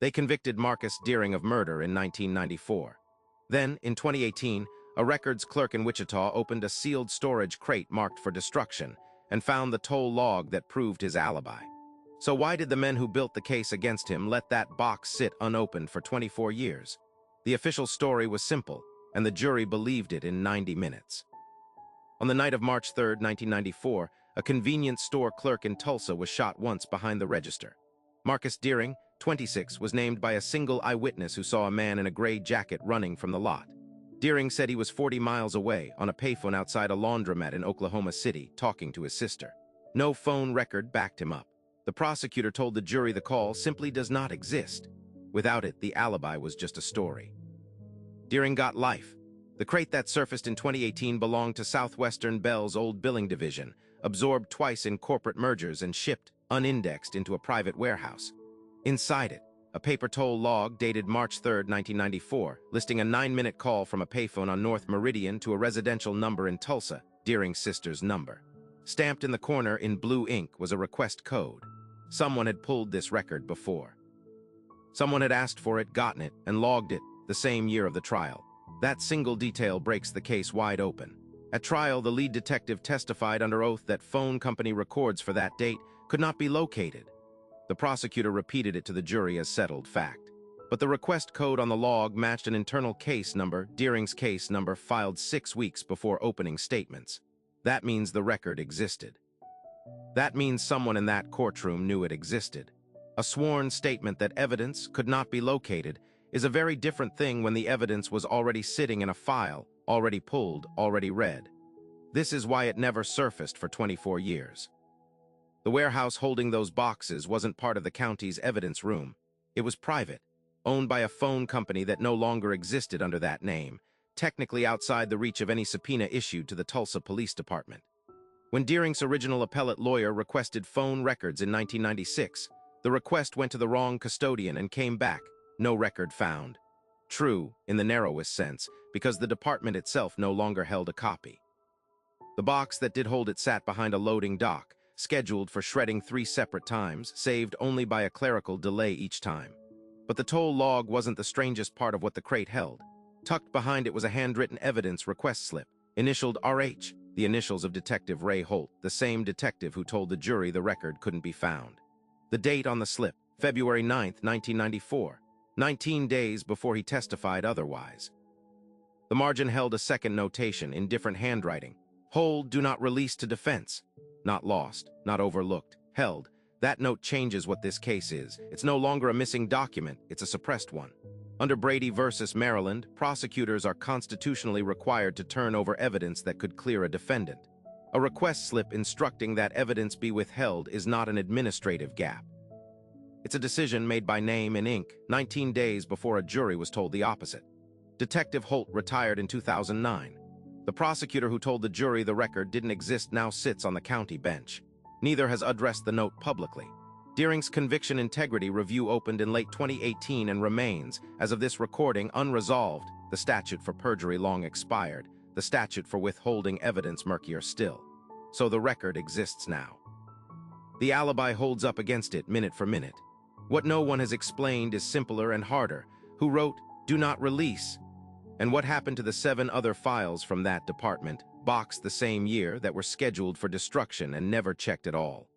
They convicted Marcus Deering of murder in 1994. Then, in 2018, a records clerk in Wichita opened a sealed storage crate marked for destruction and found the toll log that proved his alibi. So why did the men who built the case against him let that box sit unopened for 24 years? The official story was simple, and the jury believed it in 90 minutes. On the night of March 3, 1994, a convenience store clerk in Tulsa was shot once behind the register. Marcus Deering, 26, was named by a single eyewitness who saw a man in a gray jacket running from the lot. Deering said he was 40 miles away on a payphone outside a laundromat in Oklahoma City talking to his sister. No phone record backed him up. The prosecutor told the jury the call simply does not exist. Without it, the alibi was just a story. Deering got life. The crate that surfaced in 2018 belonged to Southwestern Bell's old billing division, absorbed twice in corporate mergers and shipped, unindexed, into a private warehouse. Inside it, a paper toll log dated March 3, 1994, listing a 9-minute call from a payphone on North Meridian to a residential number in Tulsa, Deering's sister's number. Stamped in the corner in blue ink was a request code. Someone had pulled this record before. Someone had asked for it, gotten it, and logged it the same year of the trial. That single detail breaks the case wide open. At trial, the lead detective testified under oath that phone company records for that date could not be located. The prosecutor repeated it to the jury as settled fact. But the request code on the log matched an internal case number, Deering's case number, filed 6 weeks before opening statements. That means the record existed. That means someone in that courtroom knew it existed. A sworn statement that evidence could not be located is a very different thing when the evidence was already sitting in a file, already pulled, already read. This is why it never surfaced for 24 years. The warehouse holding those boxes wasn't part of the county's evidence room. It was private, owned by a phone company that no longer existed under that name, technically outside the reach of any subpoena issued to the Tulsa Police Department. When Deering's original appellate lawyer requested phone records in 1996, the request went to the wrong custodian and came back, no record found. True, in the narrowest sense, because the department itself no longer held a copy. The box that did hold it sat behind a loading dock, scheduled for shredding 3 separate times, saved only by a clerical delay each time. But the toll log wasn't the strangest part of what the crate held. Tucked behind it was a handwritten evidence request slip, initialed RH, the initials of Detective Ray Holt, the same detective who told the jury the record couldn't be found. The date on the slip, February 9, 1994, 19 days before he testified otherwise. The margin held a second notation in different handwriting. Hold, do not release to defense. Not lost, not overlooked, held. That note changes what this case is. It's no longer a missing document, it's a suppressed one. Under Brady versus Maryland, prosecutors are constitutionally required to turn over evidence that could clear a defendant. A request slip instructing that evidence be withheld is not an administrative gap. It's a decision made by name in ink, 19 days before a jury was told the opposite. Detective Holt retired in 2009. The prosecutor who told the jury the record didn't exist now sits on the county bench. Neither has addressed the note publicly. Deering's conviction integrity review opened in late 2018 and remains, as of this recording, unresolved. The statute for perjury long expired. The statute for withholding evidence murkier still. So the record exists now. The alibi holds up against it minute for minute. What no one has explained is simpler and harder. Who wrote, "Do not release"? And what happened to the 7 other files from that department, boxed the same year, that were scheduled for destruction and never checked at all?